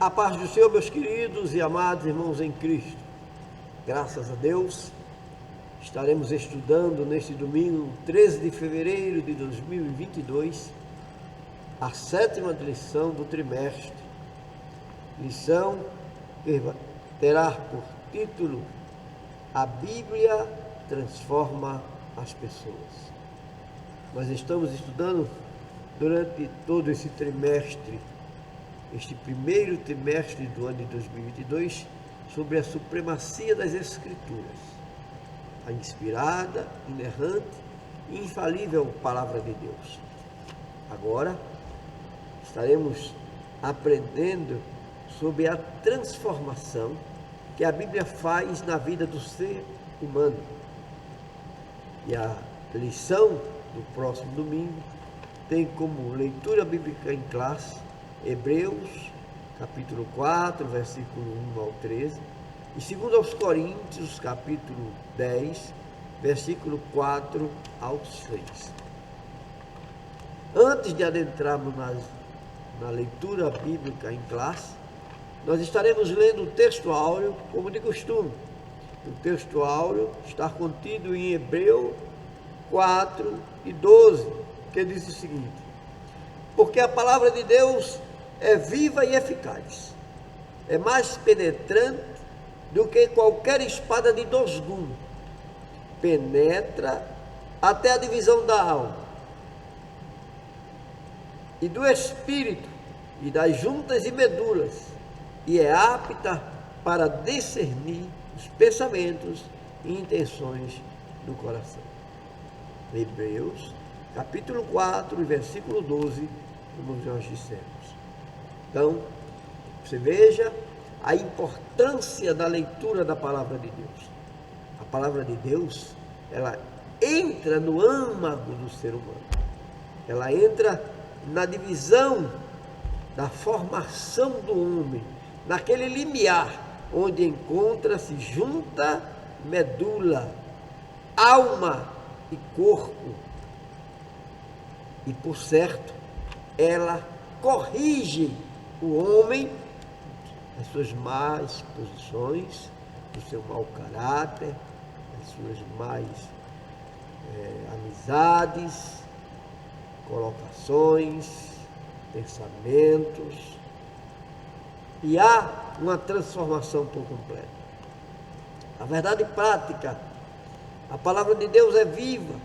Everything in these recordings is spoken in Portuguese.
A paz do Senhor, meus queridos e amados irmãos em Cristo. Graças a Deus, estaremos estudando neste domingo, 13 de fevereiro de 2022, a 7ª lição do trimestre. Lição que terá por título: A Bíblia transforma as pessoas. Nós estamos estudando durante todo esse trimestre, este primeiro trimestre do ano de 2022, sobre a supremacia das Escrituras, a inspirada, inerrante e infalível Palavra de Deus. Agora estaremos aprendendo sobre a transformação que a Bíblia faz na vida do ser humano. E a lição do próximo domingo tem como leitura bíblica em classe Hebreus, capítulo 4, versículo 1 ao 13, e 2 aos Coríntios, capítulo 10, versículo 4 ao 6. Antes de adentrarmos na leitura bíblica em classe, nós estaremos lendo o texto áureo, como de costume. O texto áureo está contido em Hebreus 4 e 12, que diz o seguinte: porque a palavra de Deus é viva e eficaz, é mais penetrante do que qualquer espada de 2 gumes, penetra até a divisão da alma e do espírito e das juntas e medulas, e é apta para discernir os pensamentos e intenções do coração. Hebreus, capítulo 4, versículo 12, como nós dissemos. Então, você veja a importância da leitura da Palavra de Deus. A Palavra de Deus, ela entra no âmago do ser humano. Ela entra na divisão da formação do homem, naquele limiar onde encontra-se junta, medula, alma e corpo. E, por certo, ela corrige o homem das suas más posições, do seu mau caráter, das suas más amizades, colocações, pensamentos, e há uma transformação por completo. A verdade prática, a palavra de Deus é viva,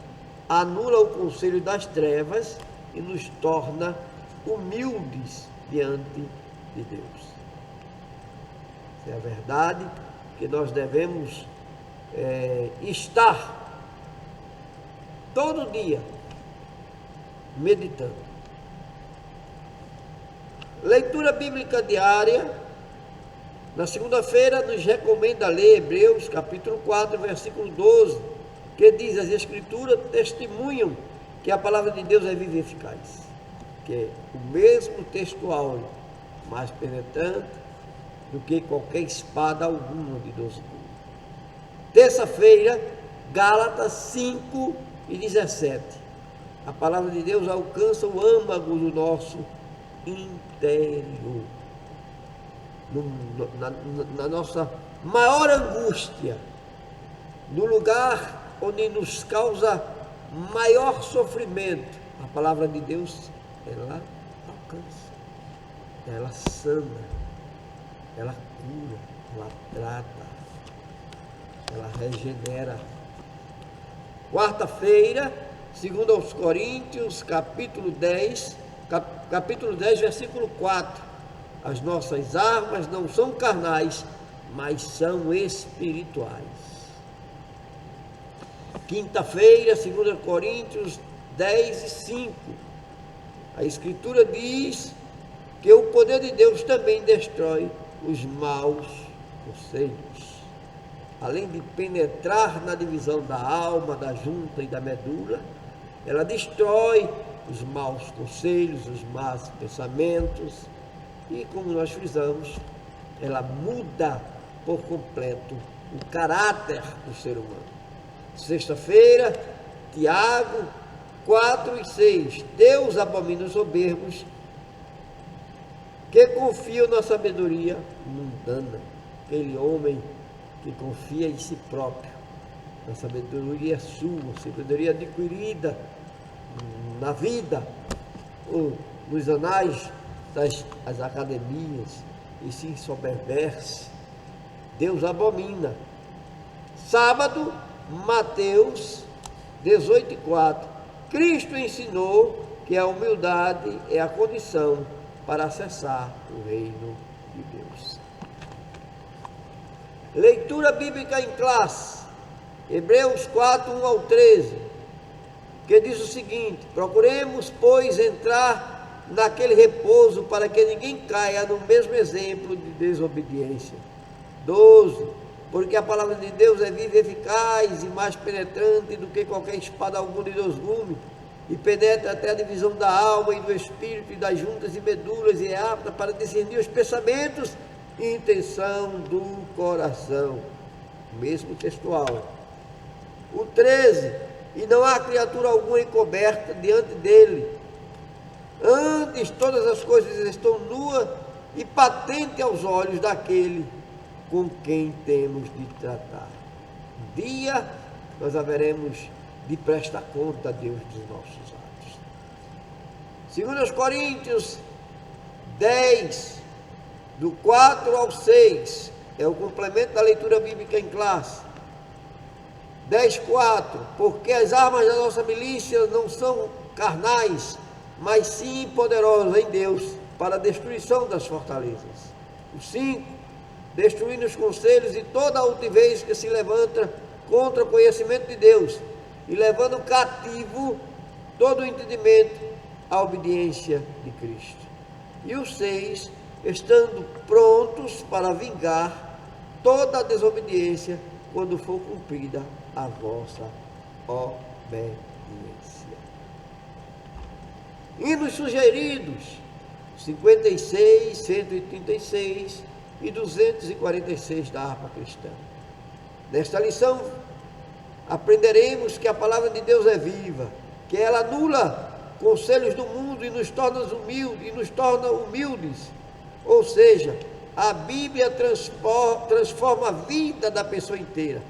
anula o conselho das trevas e nos torna humildes diante de Deus. Essa é a verdade que nós devemos estar todo dia meditando. Leitura bíblica diária. Na segunda-feira nos recomenda ler Hebreus capítulo 4, versículo 12, que diz: as Escrituras testemunham que a palavra de Deus é viva e eficaz, que é o mesmo texto áureo, mais penetrante do que qualquer espada alguma de 12 gumes. Terça-feira, Gálatas 5 e 17. A palavra de Deus alcança o âmago do nosso interior. Na nossa maior angústia, no lugar onde nos causa maior sofrimento, a palavra de Deus, ela alcança, ela sana, ela cura, ela trata, ela regenera. Quarta-feira, 2 aos Coríntios, capítulo 10, versículo 4. As nossas armas não são carnais, mas são espirituais. Quinta-feira, 2 Coríntios 10 e 5. A Escritura diz que o poder de Deus também destrói os maus conselhos. Além de penetrar na divisão da alma, da junta e da medula, ela destrói os maus conselhos, os maus pensamentos, e, como nós frisamos, ela muda por completo o caráter do ser humano. Sexta-feira, Tiago 4 e 6. Deus abomina os soberbos, que confiam na sabedoria mundana. Aquele homem que confia em si próprio, na sabedoria sua, sabedoria adquirida na vida, ou nos anais das academias, e se ensoberbece. Deus abomina. Sábado, Mateus 18:4. Cristo ensinou que a humildade é a condição para acessar o reino de Deus. Leitura bíblica em classe. Hebreus 4:1-13, que diz o seguinte: procuremos, pois, entrar naquele repouso, para que ninguém caia no mesmo exemplo de desobediência. 12. Porque a palavra de Deus é viva e eficaz e mais penetrante do que qualquer espada alguma de 2 gumes, e penetra até a divisão da alma e do espírito e das juntas e medulas, e é apta para discernir os pensamentos e intenção do coração. Mesmo textual. O 13. E não há criatura alguma encoberta diante dele. Antes todas as coisas estão nuas e patente aos olhos daquele com quem temos de tratar. Um dia nós haveremos de prestar conta a Deus dos nossos atos. 2 Coríntios 10, do 4 ao 6, é o complemento da leitura bíblica em classe. 10:4, porque as armas da nossa milícia não são carnais, mas sim poderosas em Deus para a destruição das fortalezas. O 5, destruindo os conselhos e toda a altivez que se levanta contra o conhecimento de Deus, e levando cativo todo o entendimento à obediência de Cristo. E o 6, estando prontos para vingar toda a desobediência quando for cumprida a vossa obediência. Hinos sugeridos: 56, 136 e 246 da harpa cristã. Nesta lição, aprenderemos que a palavra de Deus é viva, que ela anula conselhos do mundo e nos torna humildes. Ou seja, a Bíblia transforma a vida da pessoa inteira.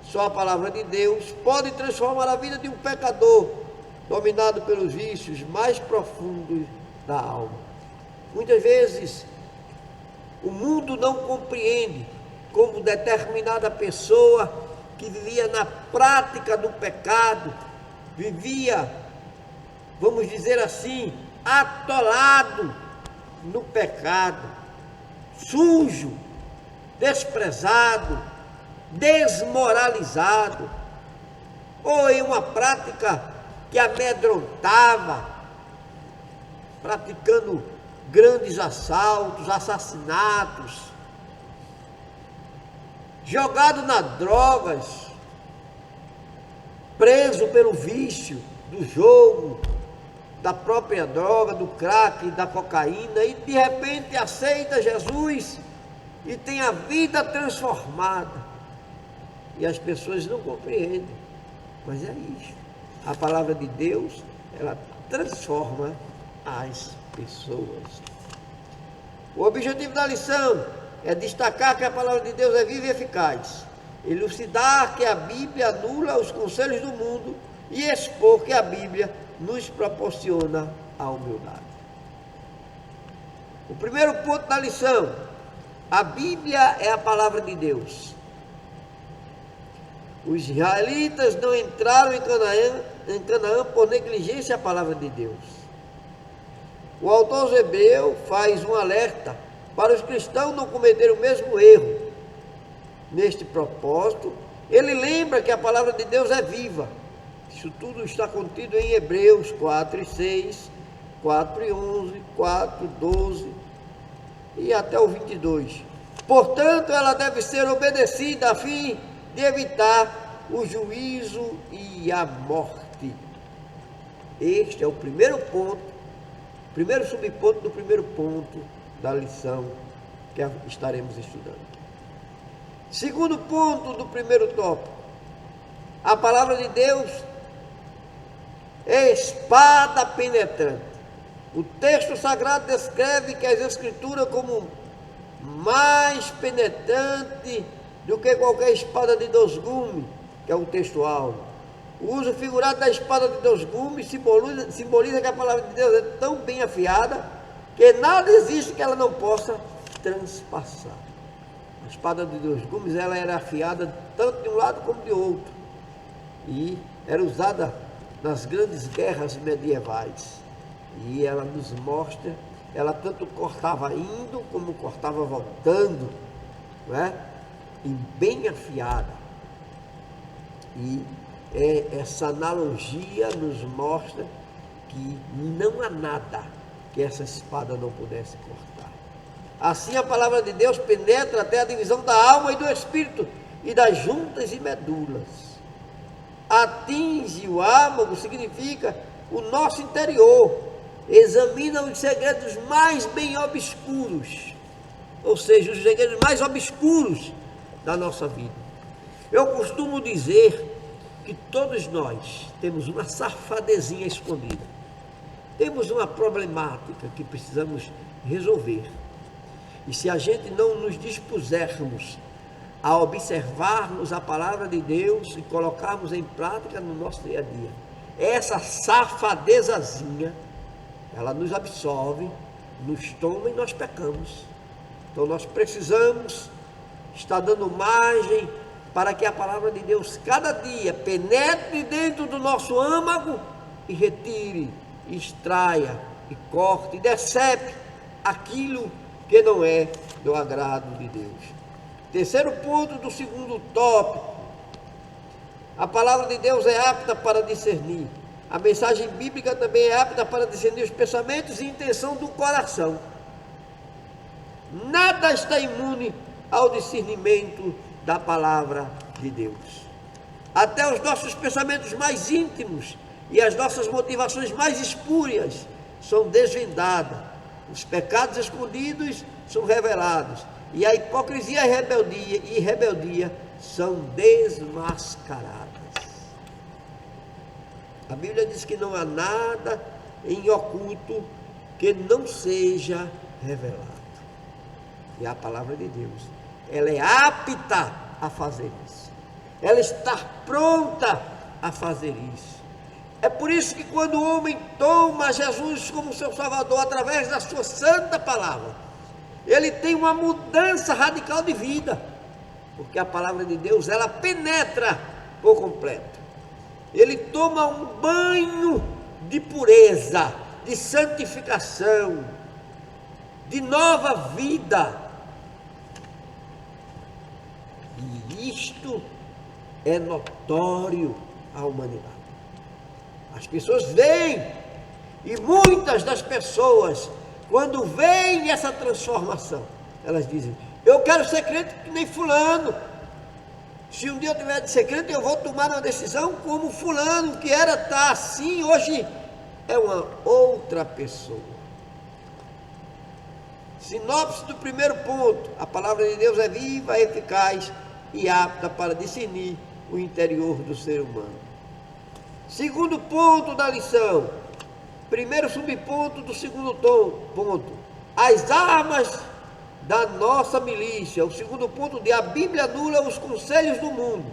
Só a palavra de Deus pode transformar a vida de um pecador dominado pelos vícios mais profundos da alma. Muitas vezes o mundo não compreende como determinada pessoa que vivia na prática do pecado, vivia, vamos dizer assim, atolado no pecado, sujo, desprezado, desmoralizado, ou em uma prática que amedrontava, praticando grandes assaltos, assassinatos, jogado nas drogas, preso pelo vício do jogo, da própria droga, do crack, da cocaína, e de repente aceita Jesus e tem a vida transformada. E as pessoas não compreendem, mas é isso. A palavra de Deus, ela transforma as pessoas. O objetivo da lição é destacar que a palavra de Deus é viva e eficaz, elucidar que a Bíblia anula os conselhos do mundo e expor que a Bíblia nos proporciona a humildade. O primeiro ponto da lição: a Bíblia é a palavra de Deus. Os israelitas não entraram em Canaã por negligência à palavra de Deus. O autor aos Hebreus faz um alerta para os cristãos não cometerem o mesmo erro. Neste propósito, ele lembra que a palavra de Deus é viva. Isso tudo está contido em Hebreus 4:6, 4:11, 4:12 e até o 22. Portanto, ela deve ser obedecida a fim de evitar o juízo e a morte. Este é o primeiro ponto, primeiro subponto do primeiro ponto da lição que estaremos estudando. Segundo ponto do primeiro tópico: a palavra de Deus é espada penetrante. O texto sagrado descreve que as Escrituras como mais penetrante do que qualquer espada de 2 gumes, que é o texto-alvo. O uso figurado da espada de 2 gumes simboliza que a palavra de Deus é tão bem afiada que nada existe que ela não possa transpassar. A espada de 2 gumes, ela era afiada tanto de um lado como de outro, e era usada nas grandes guerras medievais. E ela nos mostra, ela tanto cortava indo como cortava voltando, não é? E bem afiada. E essa analogia nos mostra que não há nada que essa espada não pudesse cortar. Assim a palavra de Deus penetra até a divisão da alma e do espírito e das juntas e medulas. Atinge o âmago, significa o nosso interior, examina os segredos mais bem obscuros, ou seja, os segredos mais obscuros da nossa vida. Eu costumo dizer que todos nós temos uma safadezinha escondida, temos uma problemática que precisamos resolver, e se a gente não nos dispusermos a observarmos a palavra de Deus e colocarmos em prática no nosso dia a dia, essa safadezazinha, ela nos absorve, nos toma e nós pecamos. Então nós precisamos estar dando margem para que a palavra de Deus cada dia penetre dentro do nosso âmago e retire, extraia e corte e decepe aquilo que não é do agrado de Deus. Terceiro ponto do segundo tópico: a palavra de Deus é apta para discernir. A mensagem bíblica também é apta para discernir os pensamentos e intenção do coração. Nada está imune ao discernimento da palavra de Deus. Até os nossos pensamentos mais íntimos e as nossas motivações mais espúrias são desvendadas. Os pecados escondidos são revelados. E a hipocrisia e rebeldia são desmascaradas. A Bíblia diz que não há nada em oculto que não seja revelado. E a palavra de Deus, ela é apta a fazer isso. Ela está pronta a fazer isso. É por isso que quando o homem toma Jesus como seu Salvador através da sua santa palavra, ele tem uma mudança radical de vida. Porque a palavra de Deus, ela penetra por completo. Ele toma um banho de pureza, de santificação, de nova vida. E isto é notório à humanidade. As pessoas veem, e muitas das pessoas, quando veem essa transformação, elas dizem: eu quero ser crente que nem fulano. Se um dia eu tiver de ser crente, eu vou tomar uma decisão como fulano, que era estar assim, hoje é uma outra pessoa. Sinopse do primeiro ponto: a palavra de Deus é viva, eficaz e apta para discernir o interior do ser humano. Segundo ponto da lição, primeiro subponto do segundo ponto: as armas da nossa milícia. O segundo ponto de a Bíblia anula os conselhos do mundo.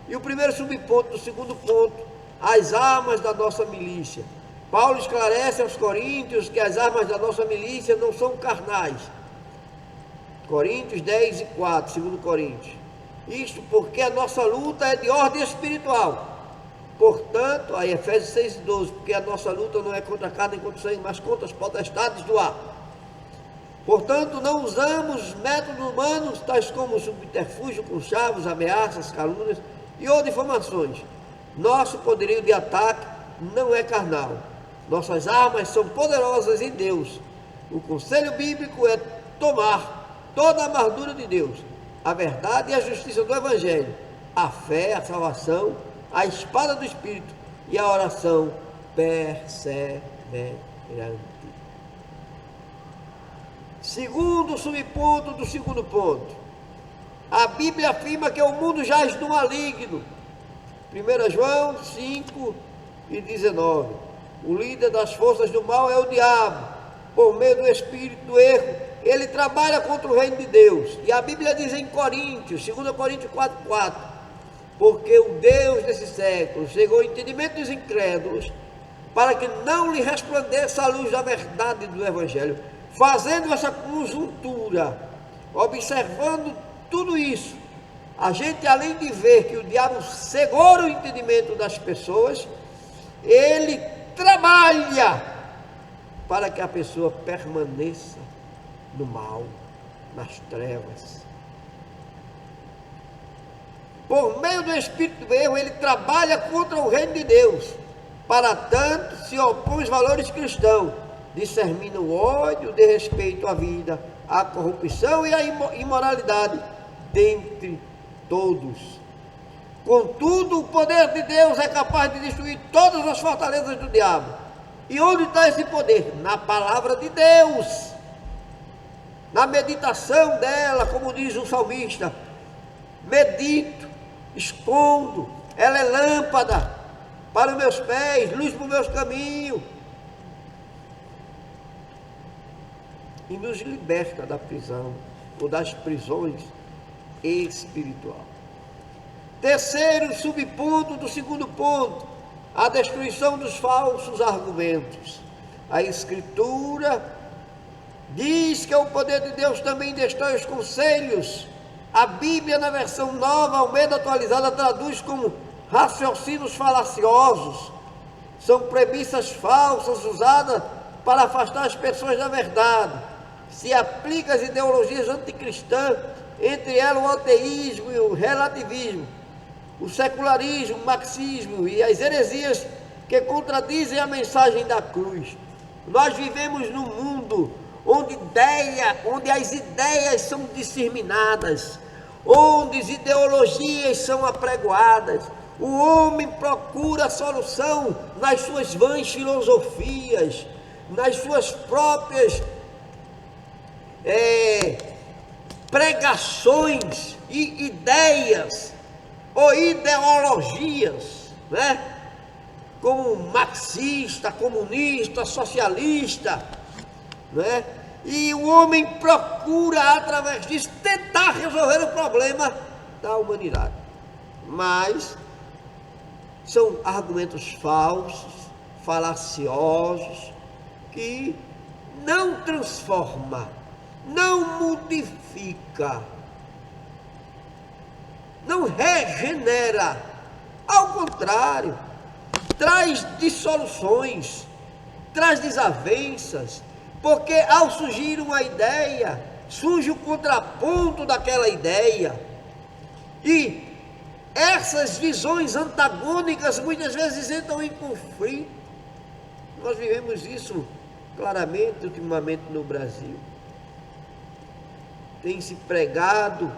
E o primeiro subponto do segundo ponto: as armas da nossa milícia. Paulo esclarece aos coríntios que as armas da nossa milícia não são carnais. Coríntios 10 e 4, 2 Coríntios. Isto porque a nossa luta é de ordem espiritual. Portanto, aí Efésios 6 e 12, porque a nossa luta não é contra a carne nem contra o sangue, mas contra as potestades do ar. Portanto, não usamos métodos humanos, tais como subterfúgio, conchavos, ameaças, calúnias e ou difamações. Nosso poderio de ataque não é carnal. Nossas armas são poderosas em Deus. O conselho bíblico é tomar toda a armadura de Deus, a verdade e a justiça do Evangelho, a fé, a salvação, a espada do Espírito e a oração perseverante. Segundo subponto do segundo ponto: a Bíblia afirma que o mundo jaz no maligno. 1 João 5 e 19. O líder das forças do mal é o diabo, por meio do espírito do erro. Ele trabalha contra o reino de Deus. E a Bíblia diz em Coríntios, 2 Coríntios 4:4, porque o Deus desse século chegou ao entendimento dos incrédulos, para que não lhe resplandeça a luz da verdade do Evangelho. Fazendo essa conjuntura, observando tudo isso, a gente, além de ver que o diabo cegou o entendimento das pessoas, ele trabalha para que a pessoa permaneça no mal, nas trevas. Por meio do espírito do erro, ele trabalha contra o reino de Deus. Para tanto, se opõe aos valores cristãos, dissemina o ódio, de respeito à vida, à corrupção e à imoralidade dentre todos. Contudo, o poder de Deus é capaz de destruir todas as fortalezas do diabo. E onde está esse poder? Na palavra de Deus, na meditação dela, como diz o salmista: medito, escondo, ela é lâmpada para os meus pés, luz para os meus caminhos, e nos liberta da prisão, ou das prisões espirituais. Terceiro subponto do segundo ponto, a destruição dos falsos argumentos. A Escritura diz que o poder de Deus também destrói os conselhos. A Bíblia, na versão nova, Almeida atualizada, traduz como raciocínios falaciosos. São premissas falsas usadas para afastar as pessoas da verdade. Se aplica às ideologias anticristãs, entre elas o ateísmo e o relativismo, o secularismo, o marxismo e as heresias que contradizem a mensagem da cruz. Nós vivemos num mundo onde as ideias são disseminadas, onde as ideologias são apregoadas. O homem procura a solução nas suas vãs filosofias, nas suas próprias pregações e ideias ou ideologias, né? Como marxista, comunista, socialista, né? E o homem procura, através disso, tentar resolver o problema da humanidade. Mas são argumentos falsos, falaciosos, que não transforma, não modifica, não regenera. Ao contrário, traz dissoluções, traz desavenças, porque ao surgir uma ideia, surge o contraponto daquela ideia, e essas visões antagônicas muitas vezes entram em conflito. Nós vivemos isso claramente ultimamente no Brasil. Tem se pregado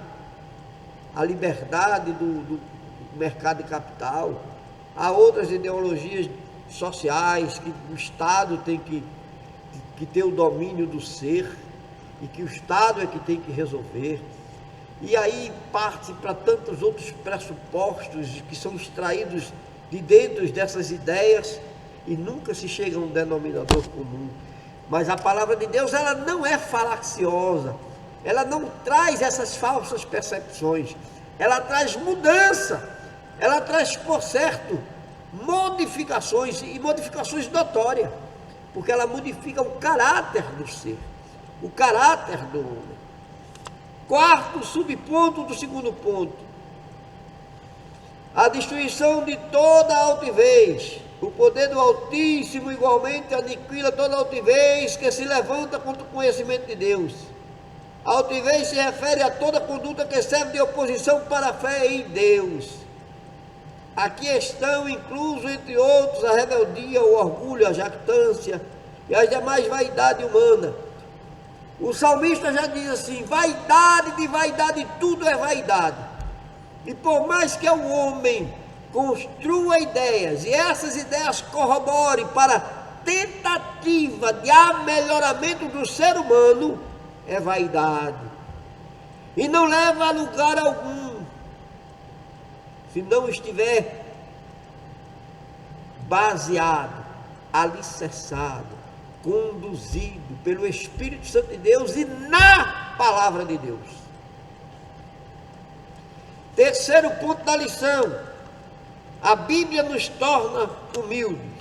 a liberdade do mercado de capital, há outras ideologias sociais que o Estado tem que ter o domínio do ser e que o Estado é que tem que resolver. E aí parte para tantos outros pressupostos que são extraídos de dentro dessas ideias e nunca se chega a um denominador comum. Mas a palavra de Deus, ela não é falaciosa, ela não traz essas falsas percepções, ela traz mudança, ela traz, por certo, modificações, e modificações notórias, porque ela modifica o caráter do ser, o caráter do homem. Quarto subponto do segundo ponto, a destruição de toda a altivez. O poder do Altíssimo igualmente aniquila toda a altivez que se levanta contra o conhecimento de Deus. A altivez se refere a toda conduta que serve de oposição para a fé em Deus. Aqui estão inclusos, entre outros, a rebeldia, o orgulho, a jactância e as demais vaidades humanas. O salmista já diz assim: vaidade de vaidade, tudo é vaidade. E por mais que o homem construa ideias, e essas ideias corroborem para tentativa de amelhoramento do ser humano, é vaidade. E não leva a lugar algum, se não estiver baseado, alicerçado, conduzido pelo Espírito Santo de Deus e na palavra de Deus. Terceiro ponto da lição: a Bíblia nos torna humildes.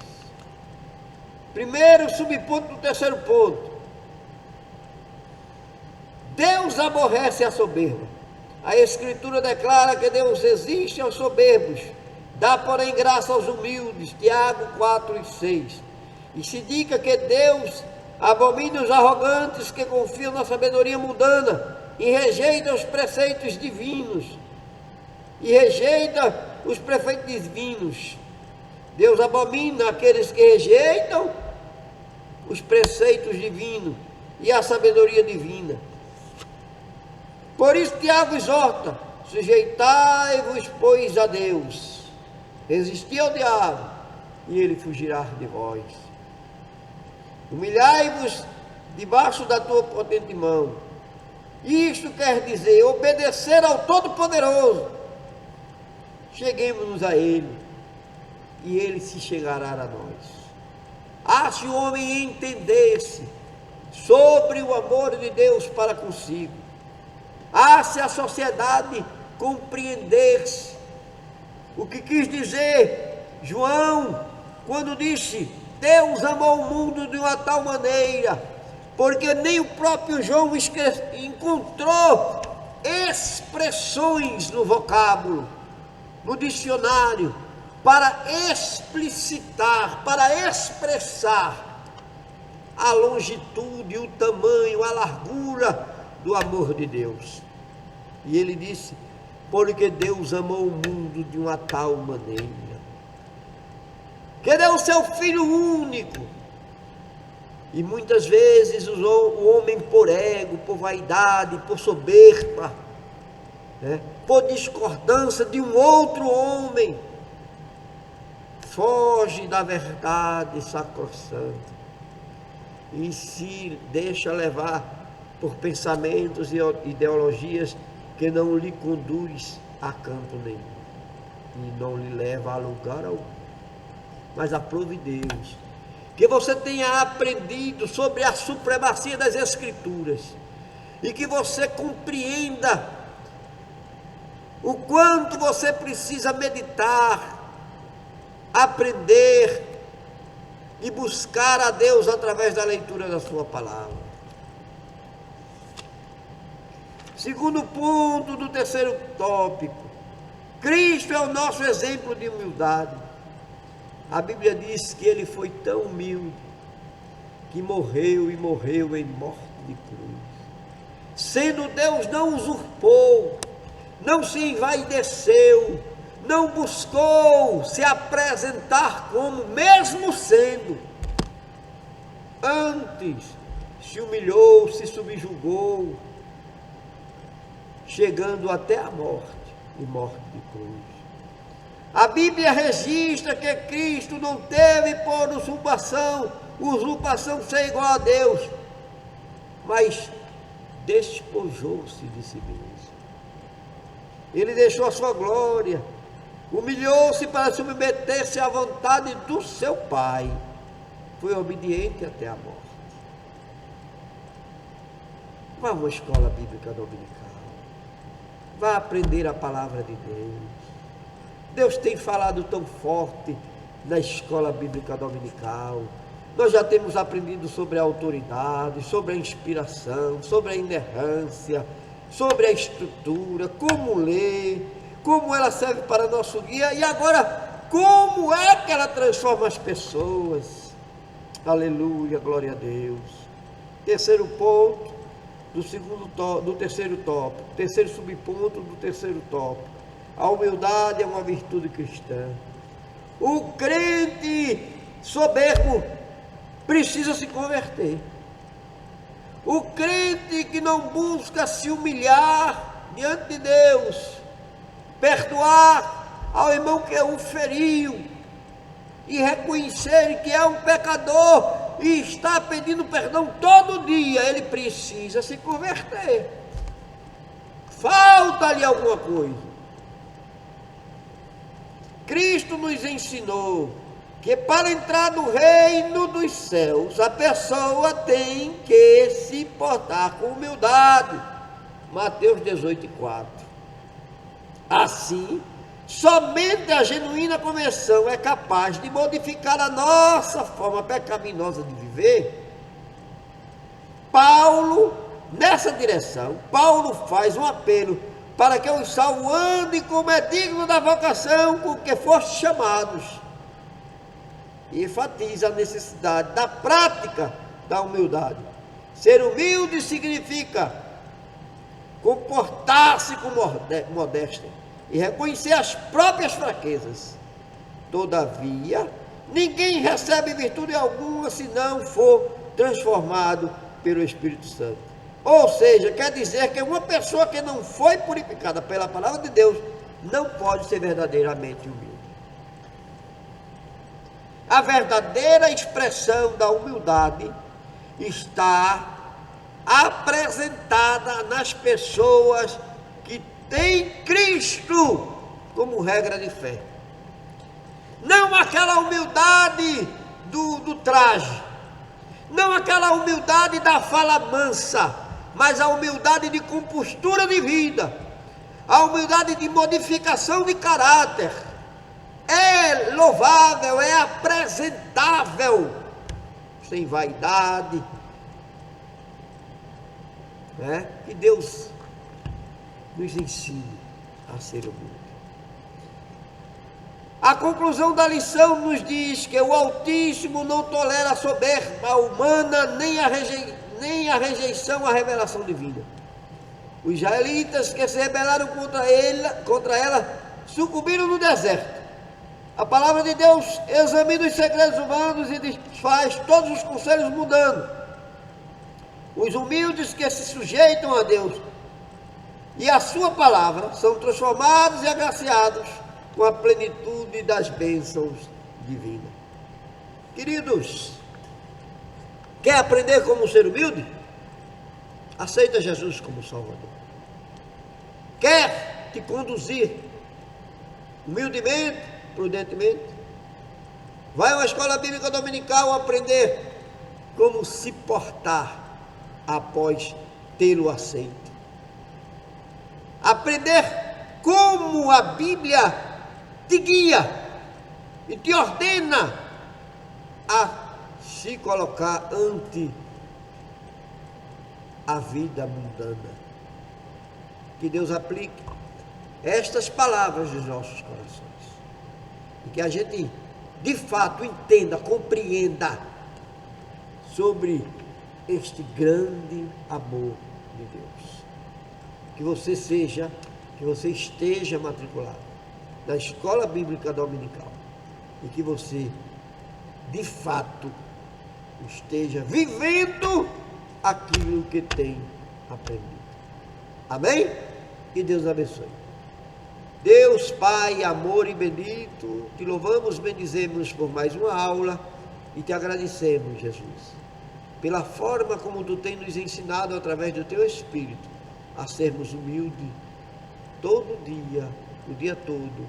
Primeiro subponto do terceiro ponto: Deus aborrece a soberba. A Escritura declara que Deus resiste aos soberbos, dá porém graça aos humildes. Tiago 4:6. E se indica que Deus abomina os arrogantes que confiam na sabedoria mundana e rejeita os preceitos divinos. Deus abomina aqueles que rejeitam os preceitos divinos e a sabedoria divina. Por isso Tiago exorta: sujeitai-vos, pois, a Deus, resisti ao diabo, e ele fugirá de vós. Humilhai-vos debaixo da tua potente mão. Isto quer dizer obedecer ao Todo-Poderoso. Cheguemos-nos a Ele, e Ele se chegará a nós. Se o homem entender-se sobre o amor de Deus para consigo, se a sociedade compreender-se o que quis dizer João quando disse: Deus amou o mundo de uma tal maneira, porque nem o próprio João encontrou expressões no vocábulo, no dicionário, para explicitar, para expressar a longitude, o tamanho, a largura do amor de Deus. E ele disse: porque Deus amou o mundo de uma tal maneira, que deu o seu Filho único. E muitas vezes o homem, por ego, por vaidade, por soberba, por discordância de um outro homem, foge da verdade sacrossanta e se deixa levar por pensamentos e ideologias que não lhe conduz a canto nenhum e não lhe leva a lugar algum. Mas aprove Deus que você tenha aprendido sobre a supremacia das Escrituras e que você compreenda o quanto você precisa meditar, aprender e buscar a Deus através da leitura da sua palavra. Segundo ponto do terceiro tópico: Cristo é o nosso exemplo de humildade. A Bíblia diz que ele foi tão humilde que morreu em morte de cruz. Sendo Deus, não usurpou, não se envaideceu, não buscou se apresentar como, mesmo sendo. Antes se humilhou, se subjugou, chegando até a morte, e morte de cruz. A Bíblia registra que Cristo não teve por usurpação ser igual a Deus, mas despojou-se de si mesmo. Ele deixou a sua glória, humilhou-se para submeter-se à vontade do seu Pai, foi obediente até a morte. Vá a uma escola bíblica dominical, vá aprender a palavra de Deus. Deus tem falado tão forte na escola bíblica dominical. Nós já temos aprendido sobre a autoridade, sobre a inspiração, sobre a inerrância, sobre a estrutura, como ler, como ela serve para nosso guia, e agora, como é que ela transforma as pessoas. Aleluia, glória a Deus. Terceiro ponto do terceiro tópico, terceiro subponto do terceiro tópico: a humildade é uma virtude cristã. O crente soberbo precisa se converter. O crente que não busca se humilhar diante de Deus, perdoar ao irmão que o feriu e reconhecer que é um pecador e está pedindo perdão todo dia, ele precisa se converter. Falta-lhe alguma coisa. Cristo nos ensinou que para entrar no reino dos céus, a pessoa tem que se portar com humildade. Mateus 18:4. Assim, somente a genuína conversão é capaz de modificar a nossa forma pecaminosa de viver. Nessa direção, Paulo faz um apelo para que os salvos andem como é digno da vocação com que foste chamados. E enfatiza a necessidade da prática da humildade. Ser humilde significa comportar-se com modéstia e reconhecer as próprias fraquezas. Todavia, ninguém recebe virtude alguma se não for transformado pelo Espírito Santo. Ou seja, quer dizer que uma pessoa que não foi purificada pela palavra de Deus não pode ser verdadeiramente humilde. A verdadeira expressão da humildade está apresentada nas pessoas que têm Cristo como regra de fé. Não aquela humildade do traje, não aquela humildade da fala mansa, mas a humildade de compostura de vida, a humildade de modificação de caráter. É louvável, é apresentável, sem vaidade, né? Que Deus nos ensine a ser humilde. A conclusão da lição nos diz que o Altíssimo não tolera a soberba humana, nem a rejeição à revelação divina. Os israelitas que se rebelaram contra ela sucumbiram no deserto. A palavra de Deus examina os segredos humanos e desfaz todos os conselhos mundanos. Os humildes que se sujeitam a Deus e a sua palavra são transformados e agraciados com a plenitude das bênçãos divinas. Queridos, quer aprender como ser humilde? Aceita Jesus como Salvador. Quer te conduzir humildemente, prudentemente? Vai a uma escola bíblica dominical aprender como se portar após tê-lo aceito. Aprender como a Bíblia te guia e te ordena a se colocar ante a vida mundana. Que Deus aplique estas palavras nos nossos corações e que a gente de fato entenda, compreenda sobre este grande amor de Deus. Que você esteja matriculado na escola bíblica dominical e que você de fato esteja vivendo aquilo que tem aprendido. Amém? Que Deus abençoe. Deus, Pai, amor e bendito, te louvamos, bendizemos por mais uma aula e te agradecemos, Jesus, pela forma como tu tens nos ensinado através do teu Espírito a sermos humildes todo dia, o dia todo,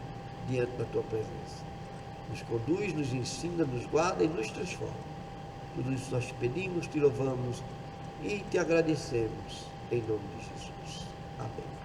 diante da tua presença. Nos conduz, nos ensina, nos guarda e nos transforma. Tudo isso nós te pedimos, te louvamos e te agradecemos em nome de Jesus. Amém.